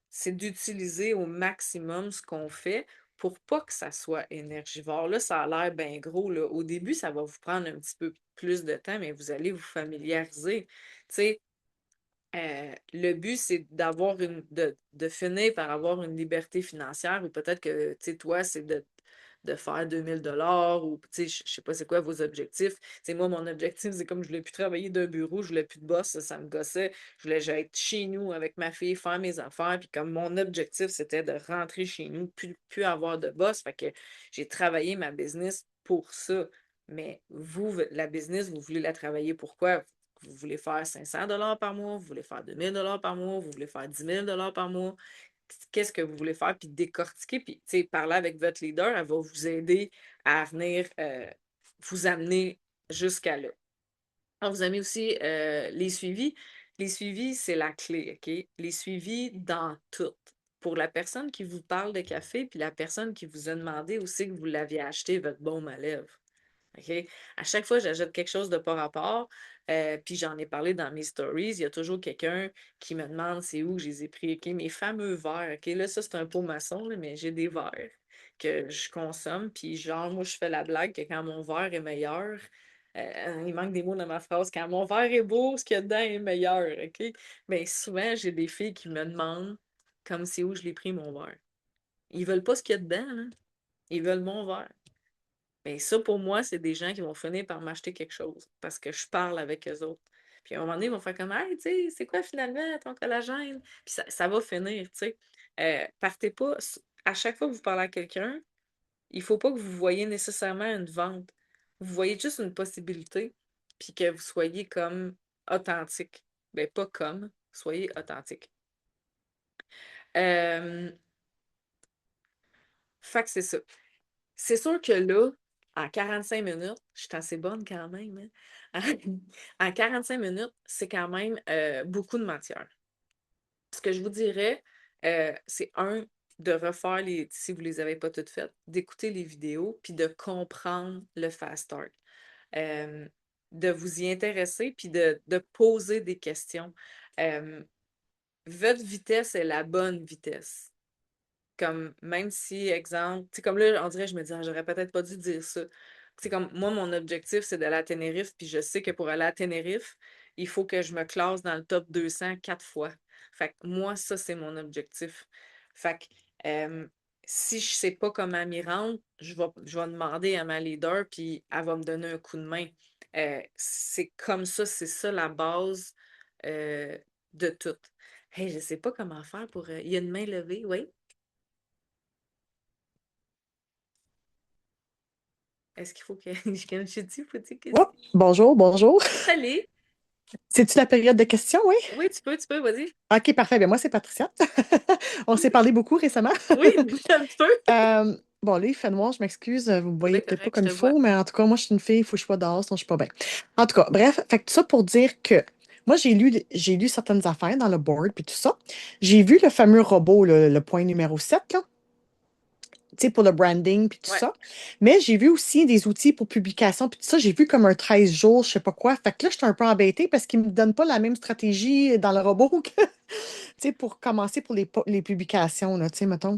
c'est d'utiliser au maximum ce qu'on fait pour pas que ça soit énergivore. Là, ça a l'air bien gros, là. Au début, ça va vous prendre un petit peu plus de temps, mais vous allez vous familiariser. Tu sais, le but, c'est de finir par avoir une liberté financière ou peut-être que, tu sais, toi, c'est de faire 2000 $ ou, tu sais, je sais pas c'est quoi vos objectifs. Tu sais, moi, mon objectif, c'est comme je voulais plus travailler d'un bureau, je voulais plus de boss, ça me gossait. Je voulais juste être chez nous avec ma fille, faire mes affaires. Puis comme mon objectif, c'était de rentrer chez nous, plus avoir de boss. Fait que j'ai travaillé ma business pour ça. Mais vous, la business, vous voulez la travailler pourquoi? Vous voulez faire 500 $ par mois, vous voulez faire 2000 $ par mois, vous voulez faire 10 000 $ par mois. Qu'est-ce que vous voulez faire? Puis décortiquer, puis parler avec votre leader, elle va vous aider à venir vous amener jusqu'à là. On vous a mis aussi les suivis. Les suivis, c'est la clé, OK? Les suivis dans tout. Pour la personne qui vous parle de café, puis la personne qui vous a demandé aussi que vous l'aviez acheté, votre baume à lèvres. OK? À chaque fois que j'achète quelque chose de pas rapport, puis j'en ai parlé dans mes stories, il y a toujours quelqu'un qui me demande c'est où je les ai pris. OK? Mes fameux verres. OK? Là, ça, c'est un pot maçon, là, mais j'ai des verres que je consomme. Puis genre, moi, je fais la blague que quand mon verre est meilleur, il manque des mots dans ma phrase. Quand mon verre est beau, ce qu'il y a dedans est meilleur. OK? Mais souvent, j'ai des filles qui me demandent comme c'est où je l'ai pris mon verre. Ils veulent pas ce qu'il y a dedans, là. Ils veulent mon verre. Ben ça, pour moi, c'est des gens qui vont finir par m'acheter quelque chose parce que je parle avec eux autres. Puis à un moment donné, ils vont faire comme, hey, tu sais, c'est quoi finalement ton collagène? Puis ça va finir, tu sais. Partez pas, à chaque fois que vous parlez à quelqu'un, il faut pas que vous voyez nécessairement une vente. Vous voyez juste une possibilité, puis que vous soyez comme authentique. Ben pas comme, soyez authentique. Euh, fait que c'est ça. C'est sûr que là, en 45 minutes, je suis assez bonne quand même, hein. En 45 minutes, c'est quand même beaucoup de matière. Ce que je vous dirais, c'est de refaire si vous ne les avez pas toutes faites, d'écouter les vidéos, puis de comprendre le fast start. Euh, de vous y intéresser, puis de poser des questions. Euh, Votre vitesse est la bonne vitesse. Comme, même si, exemple, tu sais, comme là, on dirait, je me dis, ah, j'aurais peut-être pas dû dire ça. C'est comme, moi, mon objectif, c'est d'aller à Tenerife, puis je sais que pour aller à Tenerife, il faut que je me classe dans le top 200 4 fois. Fait que moi, ça, c'est mon objectif. Fait que, si je sais pas comment m'y rendre, je vais demander à ma leader, puis elle va me donner un coup de main. C'est comme ça, c'est ça la base euh, de tout. Hey, je sais pas comment faire pour. Il y a une main levée, oui? Est-ce qu'il faut que je dis, faut-il que Oh, bonjour, bonjour. Allez, C'est-tu la période de questions, oui? oui, tu peux, vas-y. OK, parfait. Bien, moi, c'est Patricia. On s'est parlé beaucoup récemment. Oui, un petit peu. Bon, là, il fait noir, je m'excuse. Vous me C'est voyez bien peut-être pas correct, je comme te il vois. faut, mais en tout cas, moi, je suis une fille, il faut que je sois dehors, sinon je suis pas bien. En tout cas, bref, fait que tout ça pour dire que moi, j'ai lu certaines affaires dans le board puis tout ça. J'ai vu le fameux robot, le point numéro 7 là, tu sais, pour le branding puis tout Ouais. ça. Mais j'ai vu aussi des outils pour publication puis tout ça. J'ai vu comme un 13 jours, je sais pas quoi. Fait que là, j'étais un peu embêtée parce qu'ils me donnent pas la même stratégie dans le robot que, tu sais, pour commencer pour les publications, là, tu sais, mettons.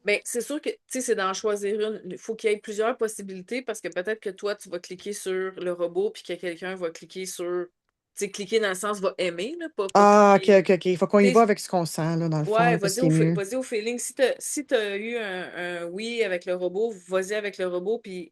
Ben, c'est sûr que, tu sais, c'est d'en choisir une. Il faut qu'il y ait plusieurs possibilités parce que peut-être que toi, tu vas cliquer sur le robot puis que quelqu'un va cliquer sur, tu sais, cliquer dans le sens va aimer, là, pas Ah, OK, cliquer. OK, OK. Il faut qu'on y Tu va sais, avec ce qu'on sent, là, dans le fond, ouais, là, parce qu'il est mieux. vas-y au feeling. Si t'as eu un oui avec le robot, vas-y avec le robot puis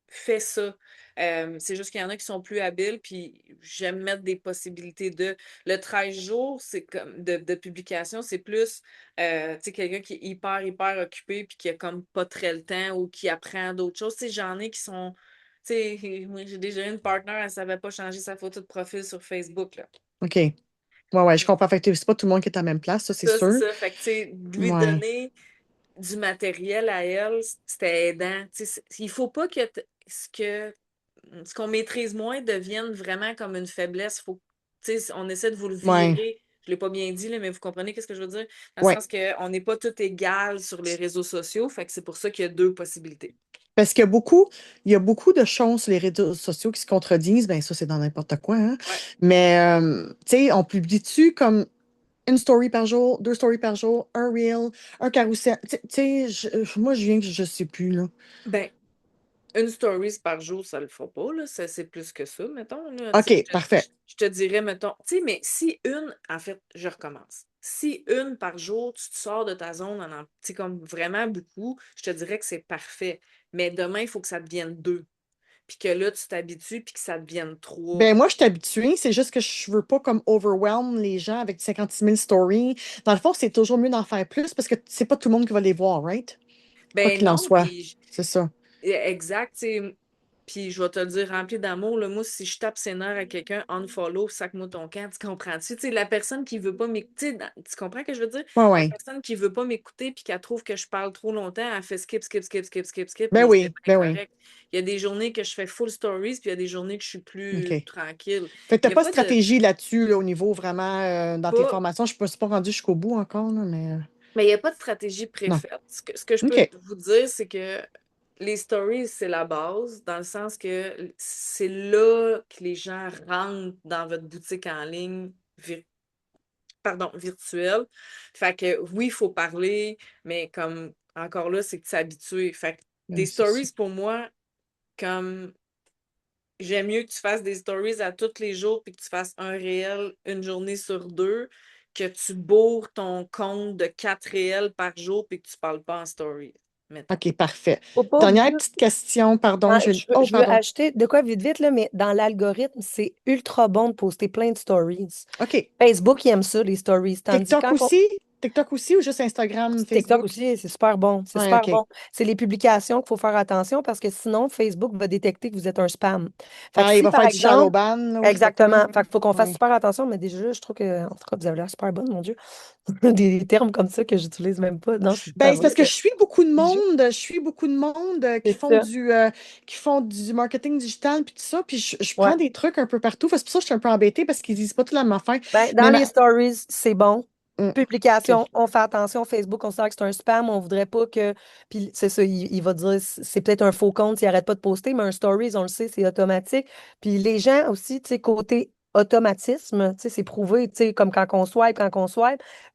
fais ça. C'est juste qu'il y en a qui sont plus habiles, puis j'aime mettre des possibilités de. Le 13 jours, c'est comme de publication, c'est plus tu sais, quelqu'un qui est hyper occupé, puis qui a comme pas très le temps ou qui apprend d'autres choses. Tu sais, j'en ai qui sont. Tu sais, moi, j'ai déjà eu une partenaire, elle savait pas changer sa photo de profil sur Facebook, là. OK. Ouais, ouais, je comprends. Fait que c'est pas tout le monde qui est à la même place, ça, c'est Ça, c'est sûr. ça. Fait que, tu sais, lui Ouais. donner du matériel à elle, c'était aidant. Tu sais, il faut pas que ce qu'on maîtrise moins devienne vraiment comme une faiblesse. Faut, tu sais, on essaie de vous le Ouais. virer. Je l'ai pas bien dit, là, mais vous comprenez qu'est-ce que je veux dire? Dans le Ouais. sens qu'on n'est pas tout égal sur les réseaux sociaux. Fait que c'est pour ça qu'il y a deux possibilités. Parce il y a beaucoup de choses sur les réseaux sociaux qui se contredisent. Ben, ça, c'est dans n'importe quoi, hein. Ouais. Mais, tu sais, on publie-tu comme une story par jour, deux stories par jour, un reel, un carrousel? Tu sais, moi, je viens que je sais plus, là. Ben, une stories par jour, ça le fera pas, là. C'est plus que ça, mettons, là. Tu sais, OK, parfait. je te dirais, mettons, tu sais, mais si en fait, je recommence. Si une par jour, tu te sors de ta zone tu sais, comme vraiment beaucoup, je te dirais que c'est parfait. Mais demain, il faut que ça devienne deux. Puis que là, tu t'habitues, puis que ça devienne trois. Ben, moi, je suis habituée. C'est juste que je veux pas comme overwhelm les gens avec 56 000 stories. Dans le fond, c'est toujours mieux d'en faire plus parce que c'est pas tout le monde qui va les voir, right? Quoi Ben qu'il en non, soit. puis C'est ça. exact, tu sais. Puis je vais te le dire, rempli d'amour, là, moi, si je tape ses nerfs à quelqu'un, unfollow, sac-moi ton camp, tu comprends-tu? Tu sais, la personne qui veut pas m'écouter, tu comprends ce que je veux dire? Ouais, La ouais. personne qui veut pas m'écouter puis qu'elle trouve que je parle trop longtemps, elle fait skip, Ben puis c'est oui, bien ben oui. correct. Il y a des journées que je fais full stories, puis il y a des journées que je suis OK. plus tranquille. Fait que t'as Il n'y a pas de pas de, stratégie là-dessus, là, au niveau vraiment dans tes pas, formations. Je ne me suis pas rendue jusqu'au bout encore, là, mais Mais il n'y a pas de stratégie non. préfaite. Ce que je peux OK. vous dire, c'est que les stories, c'est la base, dans le sens que c'est là que les gens rentrent dans votre boutique en ligne virtuelle. Fait que oui, il faut parler, mais comme encore là, c'est que tu es habitué. Fait que des C'est ça. stories, pour moi, comme j'aime mieux que tu fasses des stories à tous les jours puis que tu fasses un réel une journée sur deux que tu bourres ton compte de quatre réels par jour puis que tu parles pas en story, mettons. OK, parfait. Faut pas Dernière oublier. petite question, pardon. Ah, Oh, je veux pardon. acheter de quoi vite, vite, là, mais dans l'algorithme, c'est ultra bon de poster plein de stories. OK. Facebook, il aime ça, les stories. Tandis TikTok quand on... aussi? TikTok aussi ou juste Instagram, TikTok Facebook? aussi, c'est super bon. C'est Ouais, super OK. bon. C'est les publications qu'il faut faire attention parce que sinon, Facebook va détecter que vous êtes un spam. Fait que Ah, il si, va par faire du exemple, shallow ban, là, ou je sais pas quoi. exactement, fait qu'il faut qu'on fasse Ouais. super attention, mais déjà, je trouve que, en tout cas, vous avez l'air super bonne, mon Dieu. Des termes comme ça que j'utilise même pas. Non, Ben, ça c'est va, parce que là. je suis beaucoup de monde C'est ça. qui font du marketing digital puis tout ça, puis je Ouais. prends des trucs un peu partout. C'est pour ça que je suis un peu embêtée parce qu'ils disent pas tout la même affaire. Ben, dans Mais les stories, c'est bon. OK. Publication, on fait attention. Facebook, on sait que c'est un spam. On voudrait pas que. Puis c'est ça, il va dire c'est peut-être un faux compte s'il arrête pas de poster, mais un stories, on le sait, c'est automatique. Puis les gens aussi, tu sais, côté automatisme, tu sais, c'est prouvé, tu sais, comme quand on swipe,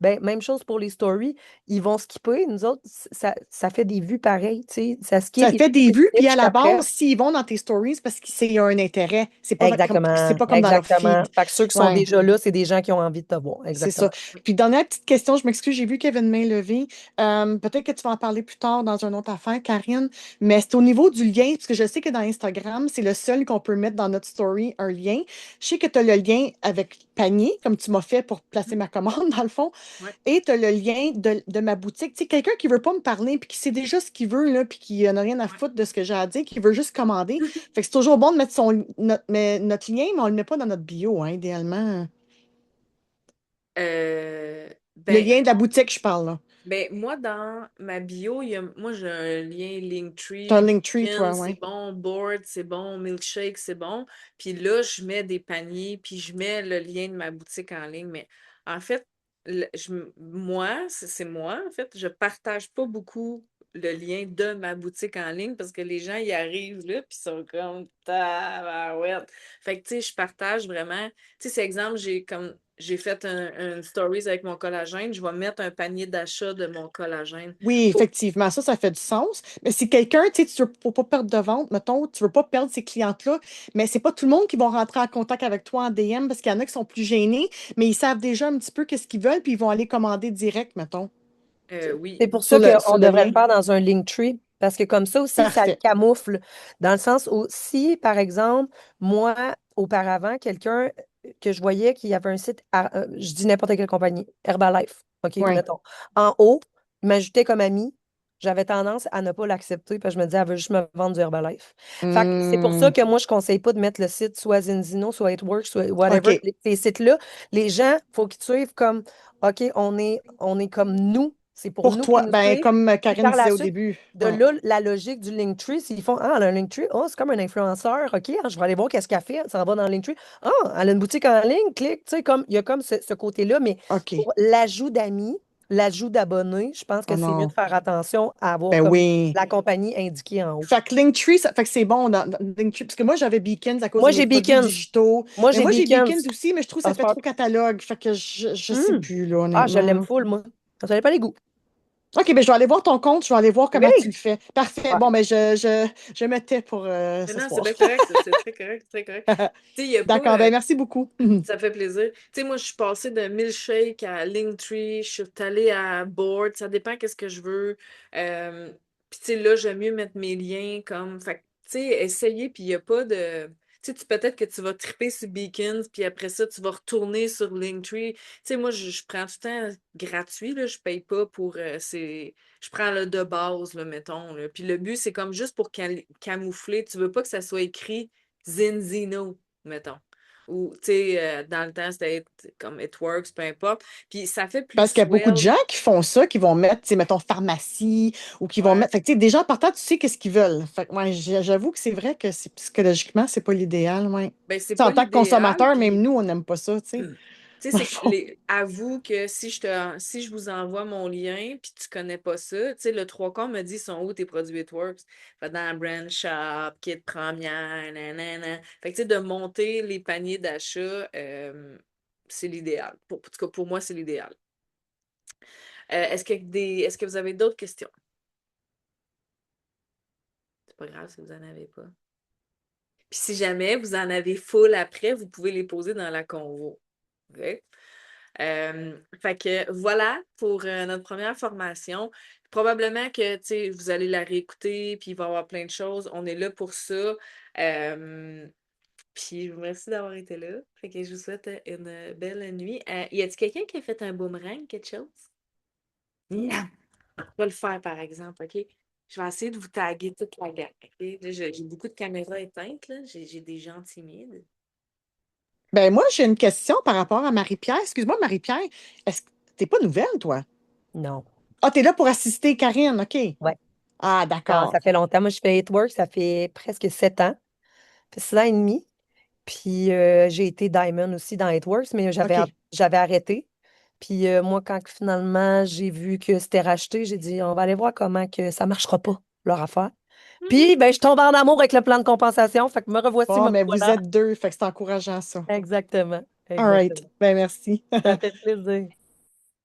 ben, même chose pour les stories, ils vont skipper. Nous autres, ça fait des vues pareilles, tu sais, ça skip, Ça fait des vues, skip puis à la jusqu'à après. base, s'ils vont dans tes stories, c'est parce qu'il y a un intérêt. C'est Exactement, pas comme dans leur exactement. feed. Fait que ceux qui sont Ouais. déjà là, c'est des gens qui ont envie de te voir. C'est ça. Exactement. Puis, dernière petite question, je m'excuse, j'ai vu qu'il y avait une main levée. Peut-être que tu vas en parler plus tard dans une autre affaire, Karine, mais c'est au niveau du lien, parce que je sais que dans Instagram, c'est le seul qu'on peut mettre dans notre story, un lien. Je sais que tu as le lien avec panier, comme tu m'as fait pour placer ma commande, dans le fond, Ouais. et tu as le lien de ma boutique. Tu sais, quelqu'un qui veut pas me parler, puis qui sait déjà ce qu'il veut, là, puis qui n'a rien à Ouais. foutre de ce que j'ai à dire, qui veut juste commander. Fait que c'est toujours bon de mettre notre lien, mais on le met pas dans notre bio, hein, idéalement. Le Ben, lien de la boutique, je parle, là. Ben, moi, dans ma bio, moi, j'ai un lien T'as un Linktree, Linktree, Beacon, toi, c'est ouais. bon, Board, c'est bon, Milkshake, c'est bon. Puis là, je mets des paniers, puis je mets le lien de ma boutique en ligne. Mais en fait, moi, c'est moi, en fait, je partage pas beaucoup le lien de ma boutique en ligne parce que les gens y arrivent là, puis ils sont comme tabarouette. Fait que, tu sais, je partage vraiment. Tu sais, c'est exemple, j'ai fait un stories avec mon collagène, je vais mettre un panier d'achat de mon collagène. Oui, Faut, effectivement, ça fait du sens. Mais si quelqu'un, tu sais, tu veux pas perdre de vente, mettons, tu veux pas perdre ces clientes-là, mais c'est pas tout le monde qui va rentrer en contact avec toi en DM parce qu'il y en a qui sont plus gênés, mais ils savent déjà un petit peu qu'est-ce qu'ils veulent, puis ils vont aller commander direct, mettons, oui. C'est pour ça sur qu'on le devrait lien. le faire dans un Linktree, parce que comme ça aussi, ça le Parfait. camoufle. Dans le sens où, si, par exemple, moi, auparavant, quelqu'un que je voyais qui avait un site, je dis n'importe quelle compagnie, Herbalife, OK, Oui. mettons. En haut, il m'ajoutait comme ami. J'avais tendance à ne pas l'accepter parce que je me disais, elle veut juste me vendre du Herbalife. Fait que c'est pour ça Hmm, que moi, je ne conseille pas de mettre le site soit Zinzino, soit It Works, soit whatever. OK. Ces sites-là, les gens, il faut qu'ils suivent comme OK, on est comme nous. C'est pour Pour nous qui toi, nous ben, suivent. comme Puis Karine par la disait au suite, début. de Ouais. là, la logique du Linktree, s'ils font Ah, elle a un Linktree, oh, c'est comme un influenceur, OK, je vais aller voir qu'est-ce qu'elle fait, ça va dans le Linktree. Ah, elle a une boutique en ligne, clique, tu sais, comme, il y a comme ce côté-là, mais OK. pour l'ajout d'amis, l'ajout d'abonnés, je pense que Oh c'est mieux de non. faire attention à avoir Ben comme oui. la compagnie indiquée en haut. Fait que Linktree, fait que c'est bon dans Linktree, parce que moi, j'avais Beacons à cause Moi, de mes j'ai produits Beacons. digitaux. Moi, Mais j'ai moi, j'ai Beacons. Beacons aussi, mais je trouve que Ah, ça c'est fait pas- trop catalogue. Fait que je sais Hmm. plus, là, Ah, je l'aime honnêtement. full, moi. Ça n'avait pas les goûts. OK, ben je vais aller voir ton compte, je vais aller voir comment tu Oui! le fais. Parfait. Ouais. Bon, ben je me tais pour Mais ce non, c'est soir. bien correct, ça, c'est très correct, très correct. Tu sais, il n'y a pas. D'accord, ben merci beaucoup. Ça fait plaisir. Tu sais, moi, je suis passée de Milkshake à Linktree, je suis allée à Board, ça dépend qu'est-ce que je veux. Puis, tu sais, là, j'aime mieux mettre mes liens comme. Fait que, tu sais, essayer, puis il n'y a pas de. Tu sais, peut-être que tu vas triper sur Beacons, puis après ça, tu vas retourner sur Linktree. Tu sais, moi, je prends tout le temps gratuit, là, je paye pas pour. Je prends le de base, là, mettons. Là. Puis le but, c'est comme juste pour camoufler. Tu veux pas que ça soit écrit Zinzino, mettons. Ou, tu sais, dans le temps, c'était comme It Works, peu importe. Puis ça fait plus Parce qu'il y a beaucoup de swell. gens qui font ça, qui vont mettre, tu sais, mettons, pharmacie, ou qui vont Ouais. mettre. Fait que, tu sais, déjà, en partant, tu sais qu'est-ce qu'ils veulent. Fait que, ouais, j'avoue que c'est vrai que psychologiquement, c'est pas l'idéal, ouais. Tu Ben, c'est sais, pas en tant que l'idéal. consommateur, même Puis, nous, on n'aime pas ça, tu sais, tu sais, dans le c'est que fond. avoue que si je vous envoie mon lien, puis tu connais pas ça, tu sais, le trois quarts me dit sont où tes produits It Works? Fait dans Brand Shop, Kit Première, nanana. Fait que, tu sais, de monter les paniers d'achat, c'est l'idéal. En tout cas, pour moi, c'est l'idéal. Est-ce que vous avez d'autres questions? C'est pas grave si vous en avez pas. Puis si jamais vous en avez full après, vous pouvez les poser dans la convo. OK? Fait que voilà pour notre première formation. Probablement que tu sais, vous allez la réécouter, puis il va y avoir plein de choses. On est là pour ça. Puis je vous remercie d'avoir été là. Fait que je vous souhaite une belle nuit. Y a-t-il quelqu'un qui a fait un boomerang, quelque chose? Yeah. Je vais le faire, par exemple, OK? Je vais essayer de vous taguer toute la gang, OK? Là, j'ai beaucoup de caméras éteintes, là. J'ai des gens timides. Ben, moi, j'ai une question par rapport à Marie-Pierre. Excuse-moi, Marie-Pierre, est-ce que t'es pas nouvelle, toi? Non. Ah, t'es là pour assister Karine, OK. Ouais. Ah, Non, d'accord. ça fait longtemps. Moi, je fais It Work, ça fait presque 7 ans. Ça fait 6 ans et demi. Puis j'ai été Diamond aussi dans It Works, mais OK. j'avais arrêté. Puis moi, quand finalement j'ai vu que c'était racheté, j'ai dit on va aller voir comment que ça marchera pas, leur affaire. Puis ben, je tombe en amour avec le plan de compensation. Fait que me revoici, Bon, me mais vous voilà. êtes deux, fait que c'est encourageant, ça. Exactement. All right. Exactement. Ben, merci. Ça fait plaisir.